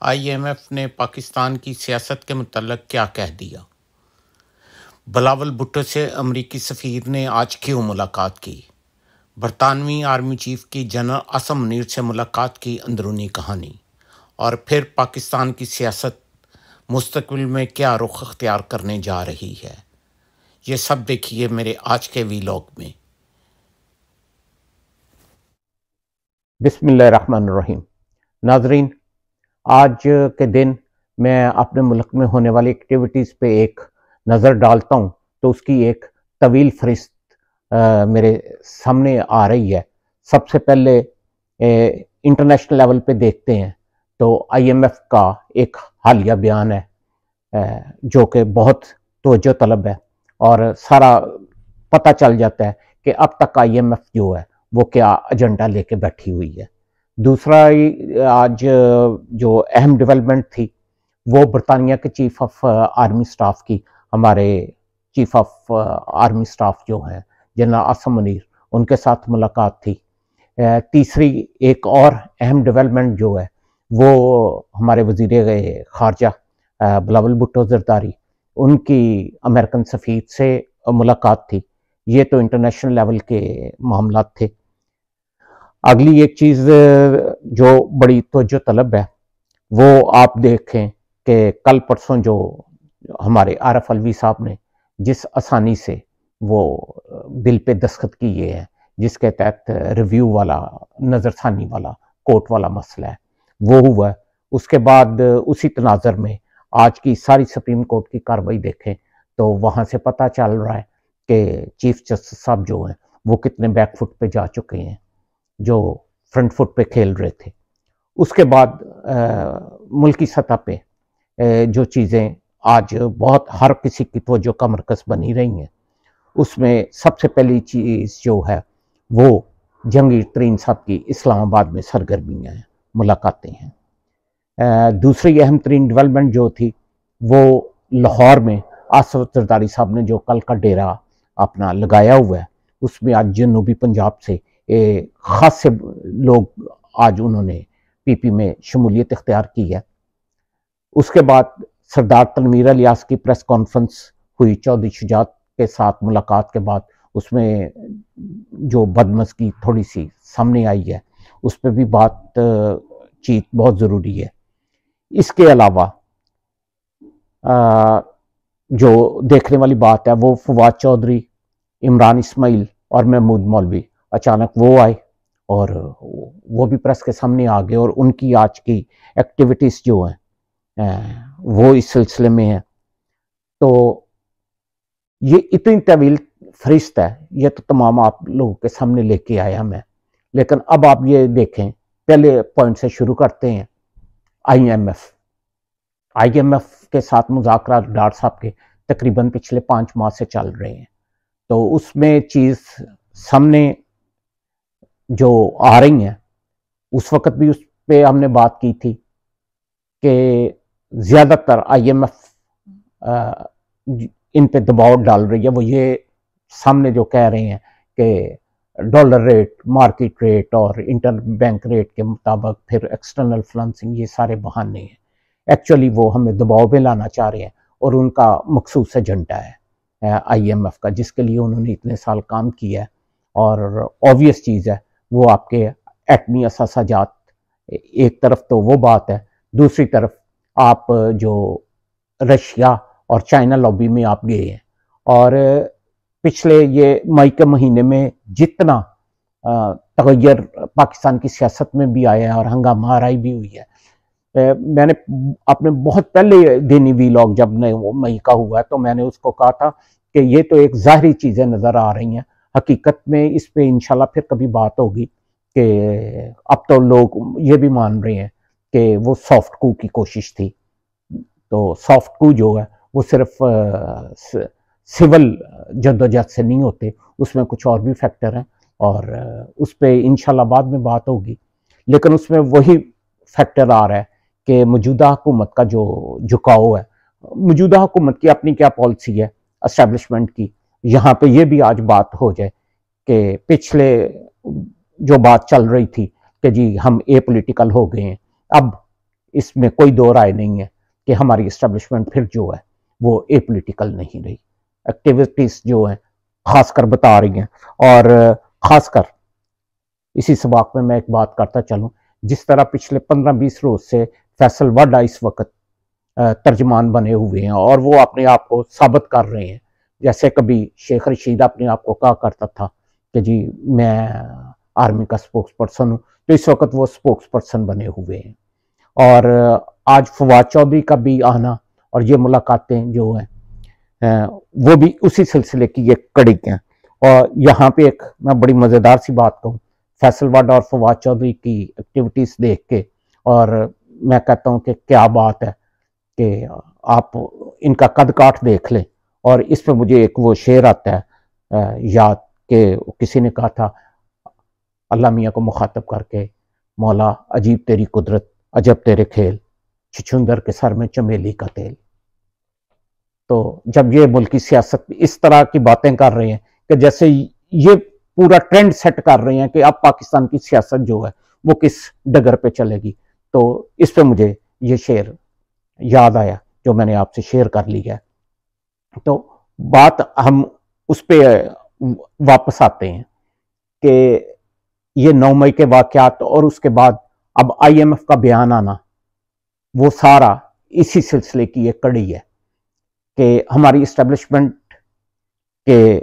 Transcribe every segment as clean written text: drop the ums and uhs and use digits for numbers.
IMF ने पाकिस्तान की सियासत के मुतल्लिक़ क्या कह दिया? बिलावल भुट्टो से अमरीकी सफ़ीर ने आज क्यों मुलाकात की? बरतानवी आर्मी चीफ की जनरल आसिम मुनीर से मुलाकात की अंदरूनी कहानी। और फिर पाकिस्तान की सियासत मुस्तकबिल में क्या रुख अख्तियार करने जा रही है, ये सब देखिए मेरे आज के वीलॉग में। बिस्मिल्लाहिर्रहमानिर्रहीम। नाजरीन, आज के दिन मैं अपने मुल्क में होने वाली एक्टिविटीज़ पे एक नज़र डालता हूँ तो उसकी एक तवील फहरिस्त मेरे सामने आ रही है। सबसे पहले इंटरनेशनल लेवल पे देखते हैं तो आईएमएफ का एक हालिया बयान है जो कि बहुत तवज्जो तलब है और सारा पता चल जाता है कि अब तक आईएमएफ जो है वो क्या एजेंडा लेके बैठी हुई है। दूसरा आज जो अहम डेवलपमेंट थी वो बरतानिया के चीफ ऑफ आर्मी स्टाफ की, हमारे चीफ ऑफ आर्मी स्टाफ जो हैं जनरल आसिम मुनीर, उनके साथ मुलाकात थी। तीसरी एक और अहम डेवलपमेंट जो है वो हमारे वज़ीर ख़ारजा बिलावल भुट्टो ज़रदारी, उनकी अमेरिकन सफ़ीर से मुलाकात थी। ये तो इंटरनेशनल लेवल के मामलात थे। अगली एक चीज़ जो बड़ी तवज्जो तलब है वो आप देखें कि कल परसों जो हमारे आरफ अलवी साहब ने जिस आसानी से वो बिल पे दस्तखत किए हैं, जिसके तहत रिव्यू वाला, नज़रसानी वाला, कोर्ट वाला मसला है, वो हुआ। उसके बाद उसी तनाज़र में आज की सारी सुप्रीम कोर्ट की कार्रवाई देखें तो वहाँ से पता चल रहा है कि चीफ जस्टिस साहब जो हैं वो कितने बैकफुट पे जा चुके हैं, जो फ्रंट फुट पे खेल रहे थे। उसके बाद मुल्की सतह पे जो चीज़ें आज बहुत हर किसी की तवज्जो का मरकज़ बनी रही हैं, उसमें सबसे पहली चीज़ जो है वो जहांगीर तरीन साहब की इस्लामाबाद में सरगर्मियाँ हैं, मुलाकातें हैं। दूसरी अहम तरीन डेवलपमेंट जो थी वो लाहौर में आसिफ ज़रदारी साहब ने जो कल का डेरा अपना लगाया हुआ है, उसमें आज जनूबी पंजाब से ख़ास से लोग आज उन्होंने पीपी में शमूलियत इख्तियार की है। उसके बाद सरदार तनवीर इलियास की प्रेस कॉन्फ्रेंस हुई चौधरी शुजात के साथ मुलाकात के बाद, उसमें जो बदमज़गी थोड़ी सी सामने आई है उस पर भी बातचीत बहुत ज़रूरी है। इसके अलावा जो देखने वाली बात है वो फवाद चौधरी, इमरान इस्माइल और महमूद मौलवी अचानक वो आए और वो भी प्रेस के सामने आ गए और उनकी आज की एक्टिविटीज़ जो हैं वो इस सिलसिले में है। तो ये इतनी तवील फहरिस्त है, ये तो तमाम आप लोगों के सामने लेके आया मैं। लेकिन अब आप ये देखें, पहले पॉइंट से शुरू करते हैं। आईएमएफ के साथ मुज़ाकरात डार साहब के तकरीबन पिछले 5 माह से चल रहे हैं। तो उसमें चीज़ सामने जो आ रही हैं, उस वक़्त भी उस पे हमने बात की थी कि ज़्यादातर आईएमएफ इन पे दबाव डाल रही है। वो ये सामने जो कह रहे हैं कि डॉलर रेट, मार्केट रेट और इंटर बैंक रेट के मुताबिक फिर एक्सटर्नल फाइनेंसिंग, ये सारे बहाने हैं। एक्चुअली वो हमें दबाव में लाना चाह रहे हैं और उनका मखसूस एजेंडा है आईएमएफ का, जिसके लिए उन्होंने इतने साल काम किया है। और ऑब्वियस चीज़ है वो आपके एटमी असासाजात, एक तरफ तो वो बात है, दूसरी तरफ आप जो रशिया और चाइना लॉबी में आप गए हैं और पिछले ये मई के महीने में जितना तगय्युर पाकिस्तान की सियासत में भी आया है और हंगामा आराई भी हुई है। मैंने अपने बहुत पहले दिनी वीलॉग जब वो मई का हुआ है तो मैंने उसको कहा था कि ये तो एक ज़ाहरी चीज़ें नज़र आ रही हैं, हकीकत में इस पे इंशाल्लाह फिर कभी बात होगी कि अब तो लोग ये भी मान रहे हैं कि वो सॉफ्ट कू की कोशिश थी। तो सॉफ्ट कू जो है वो सिर्फ सिविल जद्दोजहद से नहीं होते, उसमें कुछ और भी फैक्टर हैं और उस पर इंशाल्लाह बाद में बात होगी। लेकिन उसमें वही फैक्टर आ रहा है कि मौजूदा हुकूमत का जो झुकाव है, मौजूदा हुकूमत की अपनी क्या पॉलिसी है एस्टेब्लिशमेंट की, यहाँ पे ये भी आज बात हो जाए कि पिछले जो बात चल रही थी कि जी हम ए पॉलिटिकल हो गए हैं, अब इसमें कोई दो राय नहीं है कि हमारी इस्टेब्लिशमेंट फिर जो है वो एपॉलिटिकल नहीं रही। एक्टिविटीज जो है खासकर बता रही हैं, और खासकर इसी सबाक में मैं एक बात करता चलूं, जिस तरह पिछले 15-20 रोज से फैसल वाडा इस वक्त तर्जमान बने हुए हैं और वो अपने आप को साबित कर रहे हैं। जैसे कभी शेख रशीद अपने आप को कहा करता था कि जी मैं आर्मी का स्पोक्स पर्सन हूँ, तो इस वक्त वो स्पोक्स पर्सन बने हुए हैं। और आज फवाद चौधरी का भी आना और ये मुलाकातें जो हैं वो भी उसी सिलसिले की एक कड़ी हैं। और यहाँ पे एक मैं बड़ी मज़ेदार सी बात कहूँ, फैसल वाडा और फवाद चौधरी की एक्टिविटीज़ देख के, और मैं कहता हूँ कि क्या बात है कि आप इनका कद काठ देख लें। और इस पर मुझे एक वो शेर आता है याद कि किसी ने कहा था अल्लाह मियाँ को मुखातब करके, मौला अजीब तेरी कुदरत अजब तेरे खेल, छुछुंदर के सर में चमेली का तेल। तो जब ये मुल्की सियासत इस तरह की बातें कर रहे हैं कि जैसे ये पूरा ट्रेंड सेट कर रहे हैं कि अब पाकिस्तान की सियासत जो है वो किस डगर पे चलेगी, तो इस पे मुझे ये शेर याद आया जो मैंने आपसे शेयर कर लिया है। तो बात हम उस पे वापस आते हैं कि ये 9 मई के वाकयात और उसके बाद अब IMF का बयान आना, वो सारा इसी सिलसिले की एक कड़ी है कि हमारी इस्टेब्लिशमेंट के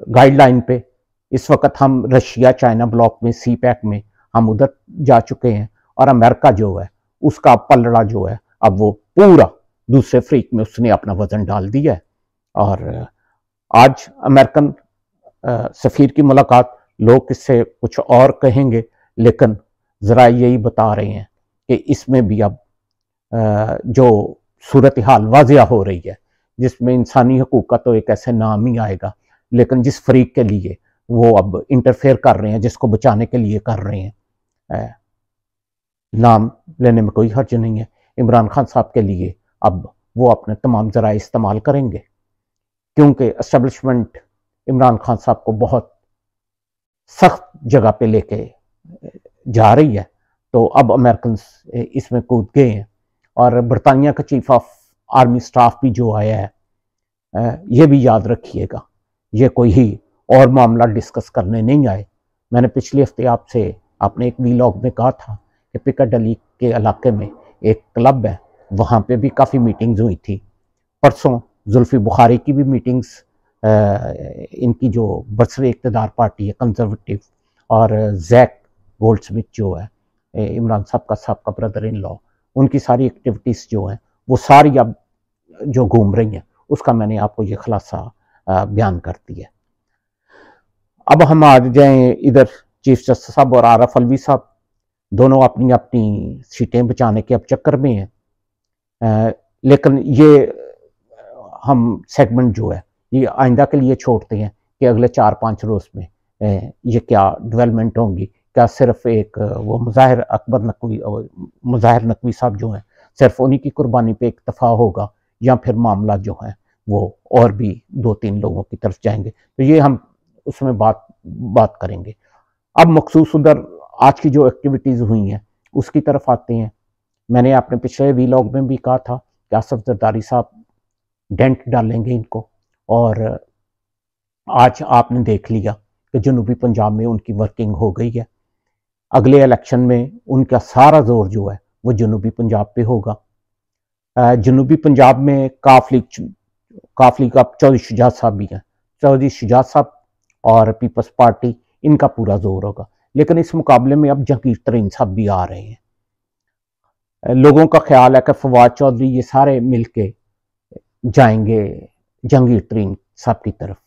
गाइडलाइन पे इस वक्त हम रशिया चाइना ब्लॉक में CPEC में हम उधर जा चुके हैं, और अमेरिका जो है उसका पलड़ा जो है अब वो पूरा दूसरे फ्रीक में उसने अपना वजन डाल दिया है। और आज अमेरिकन सफ़ीर की मुलाकात, लोग इससे कुछ और कहेंगे, लेकिन ज़रा यही बता रहे हैं कि इसमें भी अब जो सूरत हाल वाजिया हो रही है, जिसमें इंसानी हकूक़ का तो एक ऐसे नाम ही आएगा, लेकिन जिस फरीक के लिए वो अब इंटरफेयर कर रहे हैं, जिसको बचाने के लिए कर रहे हैं, नाम लेने में कोई हर्ज नहीं है। इमरान खान साहब के लिए अब वो अपने तमाम ज़राए इस्तेमाल करेंगे, क्योंकि एस्टेब्लिशमेंट इमरान खान साहब को बहुत सख्त जगह पे लेके जा रही है। तो अब अमेरिकन इसमें कूद गए हैं, और बरतानिया का चीफ ऑफ आर्मी स्टाफ भी जो आया है, ये भी याद रखिएगा, ये कोई ही और मामला डिस्कस करने नहीं आए। मैंने पिछले हफ्ते आपसे अपने एक वीलॉग में कहा था कि पिकाडेली के इलाके में एक क्लब है, वहाँ पे भी काफ़ी मीटिंग्स हुई थी। परसों जुल्फी बुखारी की भी मीटिंग्स, इनकी जो बरसरे इक़्तिदार पार्टी है कंजर्वेटिव, और जैक गोल्डस्मिथ जो है इमरान साहब का साहब ब्रदर इन लॉ, उनकी सारी एक्टिविटीज़ जो हैं वो सारी अब जो घूम रही हैं, उसका मैंने आपको ये खुलासा बयान कर दिया। अब हम आ जाएँ इधर, चीफ जस्टिस साहब और आरफ अलवी साहब दोनों अपनी अपनी सीटें बचाने के अब चक्कर में हैं, लेकिन ये हम सेगमेंट जो है ये आइंदा के लिए छोड़ते हैं कि अगले 4-5 रोज़ में ये क्या डेवलपमेंट होंगी। क्या सिर्फ एक वो मुज़ाहिर नकवी साहब जो हैं सिर्फ उन्हीं की कुर्बानी पे इक्तफा होगा, या फिर मामला जो है वो और भी 2-3 लोगों की तरफ जाएंगे, तो ये हम उसमें बात करेंगे। अब मखसूस उधर आज की जो एक्टिविटीज़ हुई हैं उसकी तरफ आते हैं। मैंने अपने पिछले वीलॉग में भी कहा था कि आसफ जरदारी साहब डेंट डालेंगे इनको, और आज आपने देख लिया कि जनूबी पंजाब में उनकी वर्किंग हो गई है। अगले इलेक्शन में उनका सारा जोर जो है वो जनूबी पंजाब पे होगा। जनूबी पंजाब में काफली का चौधरी शुजात साहब भी हैं, चौधरी शुजात साहब और पीपल्स पार्टी, इनका पूरा जोर होगा। लेकिन इस मुकाबले में अब जहांगीर तरीन साहब भी आ रहे हैं। लोगों का ख्याल है कि फवाद चौधरी ये सारे मिलके जाएंगे जहांगीर तरीन साहब की तरफ।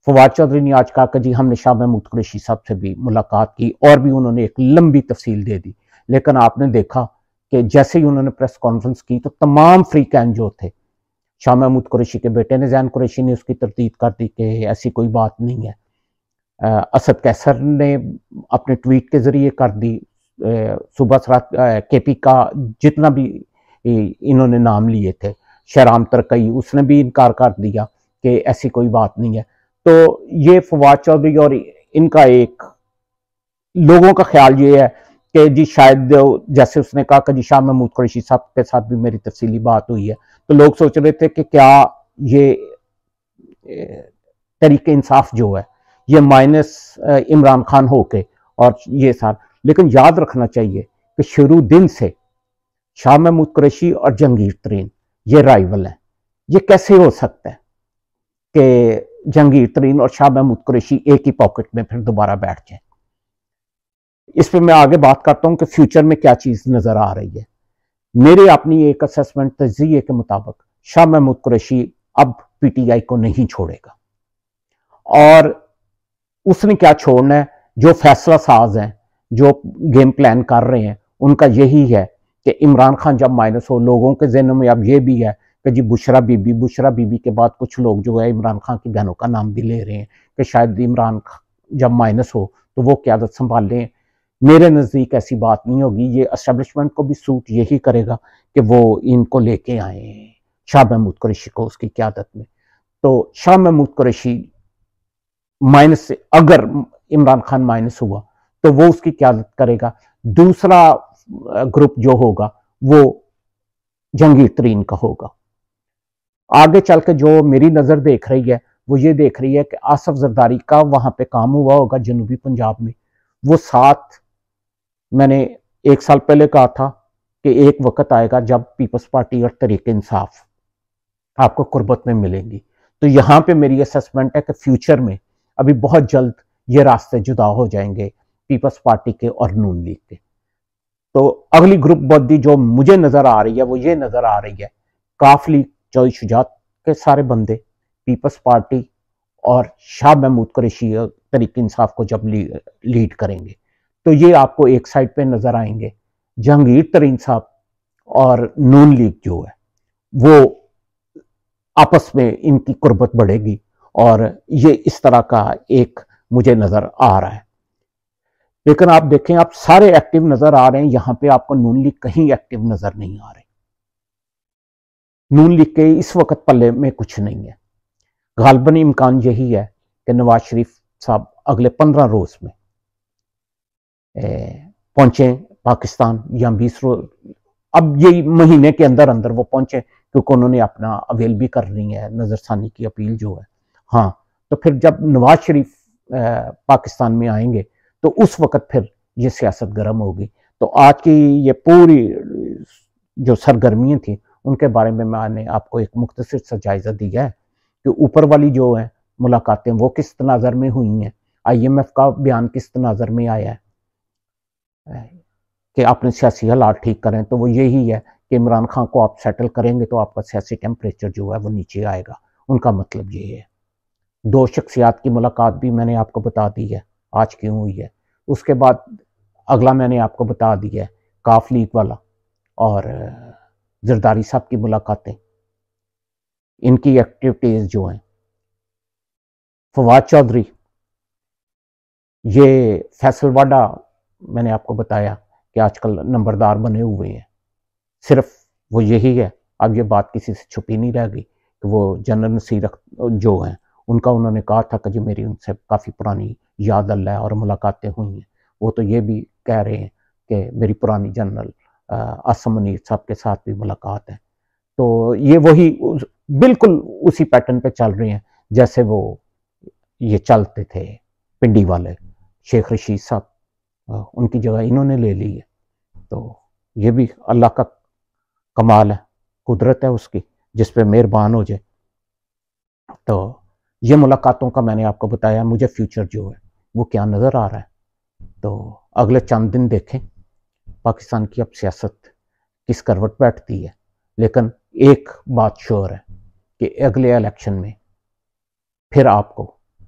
फवाद चौधरी ने आज कहा कि जी हमने शाह महमूद कुरैशी साहब से भी मुलाकात की, और भी उन्होंने एक लंबी तफसील दे दी। लेकिन आपने देखा कि जैसे ही उन्होंने प्रेस कॉन्फ्रेंस की तो तमाम फ्री कैन जो थे, शाह महमूद कुरैशी के बेटे ने जैन कुरैशी ने उसकी तरदीद कर दी कि ऐसी कोई बात नहीं है। असद कैसर ने अपने ट्वीट के जरिए कर दी। सुबह सरात KP का जितना भी इन्होंने नाम लिए थे, शहराम तरकई, उसने भी इनकार कर दिया कि ऐसी कोई बात नहीं है। तो ये फवाद चौधरी और इनका एक लोगों का ख्याल ये है कि जी शायद जैसे उसने कहा कि जी शाह महमूद कुरैशी साहब के साथ भी मेरी तफसीली बात हुई है, तो लोग सोच रहे थे कि क्या ये तरीके इंसाफ जो है ये माइनस इमरान खान होके और ये साथ, लेकिन याद रखना चाहिए कि शुरू दिन से शाह महमूद कुरैशी और जहांगीर तरीन ये राइवल हैं। ये कैसे हो सकता है कि जहांगीर तरीन और शाह महमूद कुरैशी एक ही पॉकेट में फिर दोबारा बैठ जाए? इस पर मैं आगे बात करता हूं कि फ्यूचर में क्या चीज नजर आ रही है। मेरी अपनी एक असेसमेंट तजिए के मुताबिक शाह महमूद कुरैशी अब पीटीआई को नहीं छोड़ेगा, और उसने क्या छोड़ना है, जो फैसला साज हैं, जो गेम प्लान कर रहे हैं, उनका यही है कि इमरान खान जब माइनस हो, लोगों के जहनों में अब ये भी है कि जी बुशरा बीबी के बाद कुछ लोग जो है इमरान खान की बहनों का नाम भी ले रहे हैं कि शायद इमरान खान जब माइनस हो तो वो क्यादत संभाल लें। मेरे नज़दीक ऐसी बात नहीं होगी। ये एस्टेब्लिशमेंट को भी सूट यही करेगा कि वो इनको लेके आए शाह महमूद कुरैशी को उसकी क्यादत में। तो शाह महमूद कुरैशी माइनस से अगर इमरान खान माइनस हुआ तो वो उसकी क्यादत करेगा। दूसरा ग्रुप जो होगा वो जहांगीर तरीन का होगा। आगे चल के जो मेरी नजर देख रही है वो ये देख रही है कि आसफ जरदारी का वहां पे काम हुआ होगा जनूबी पंजाब में। वो साथ मैंने 1 साल पहले कहा था कि एक वक्त आएगा जब पीपल्स पार्टी और तरीके इंसाफ आपको कुर्बत में मिलेंगी। तो यहां पे मेरी असेसमेंट है कि फ्यूचर में अभी बहुत जल्द ये रास्ते जुदा हो जाएंगे पीपल्स पार्टी के और नून लीग के। तो अगली ग्रुप बंदी जो मुझे नजर आ रही है वो ये नजर आ रही है, काफ लीग चौधरी शुजात के सारे बंदे पीपल्स पार्टी और शाह महमूद कुरैशी तरीके इंसाफ को जब लीड करेंगे तो ये आपको एक साइड पे नजर आएंगे। जहांगीर तरीन साहब और नून लीग जो है वो आपस में इनकी कुर्बत बढ़ेगी, और ये इस तरह का एक मुझे नजर आ रहा है। लेकिन आप देखें, आप सारे एक्टिव नजर आ रहे हैं, यहां पे आपको नून लीग कहीं एक्टिव नजर नहीं आ रही। नून लीग के इस वक्त पल्ले में कुछ नहीं है। गालबन इम्कान यही है कि नवाज शरीफ साहब अगले 15 रोज में पहुंचे पाकिस्तान, या 20 रोज, अब यही महीने के अंदर अंदर वो पहुंचे, क्योंकि उन्होंने अपना अवेल भी करनी है नजरसानी की अपील जो है। हाँ, तो फिर जब नवाज शरीफ पाकिस्तान में आएंगे तो उस वक्त फिर ये सियासत गर्म होगी। तो आज की ये पूरी जो सरगर्मियां थी उनके बारे में मैंने आपको एक मुख्तसर सा जायजा दिया है कि ऊपर वाली जो है मुलाकातें वो किस तनाजर में हुई हैं, IMF का बयान किस तनाजर में आया है कि अपने सियासी हालात ठीक करें, तो वो यही है कि इमरान खान को आप सेटल करेंगे तो आपका सियासी टेम्परेचर जो है वो नीचे आएगा। उनका मतलब ये है। 2 शख्सियात की मुलाकात भी मैंने आपको बता दी है आज क्यों हुई है। उसके बाद अगला मैंने आपको बता दिया है काफ लीग वाला और जरदारी साहब की मुलाकातें, इनकी एक्टिविटीज जो हैं। फवाद चौधरी, ये फैसलवाडा मैंने आपको बताया कि आजकल नंबरदार बने हुए हैं। सिर्फ वो यही है, अब ये बात किसी से छुपी नहीं रह गई कि वो जनरल नसीर जो हैं उनका उन्होंने कहा था कि जी मेरी उनसे काफ़ी पुरानी याद अल्लाह और मुलाकातें हुई हैं। वो तो ये भी कह रहे हैं कि मेरी पुरानी जनरल आसम मुनीर साहब के साथ भी मुलाकात है। तो ये वही बिल्कुल उसी पैटर्न पे चल रहे हैं जैसे वो ये चलते थे पिंडी वाले शेख रशीद साहब, उनकी जगह इन्होंने ले ली है। तो ये भी अल्लाह का कमाल है, कुदरत है उसकी जिस पे मेहरबान हो जाए। तो ये मुलाकातों का मैंने आपको बताया। मुझे फ्यूचर जो है वो क्या नज़र आ रहा है, तो अगले चंद दिन देखें पाकिस्तान की अब सियासत किस करवट बैठती है। लेकिन एक बात श्योर है कि अगले इलेक्शन में फिर आपको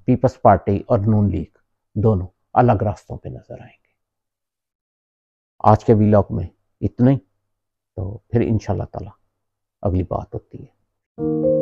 पीपल्स पार्टी और नून लीग दोनों अलग रास्तों पे नजर आएंगे। आज के व्लॉग में इतना ही, तो फिर इंशाल्लाह ताला अगली बात होती है।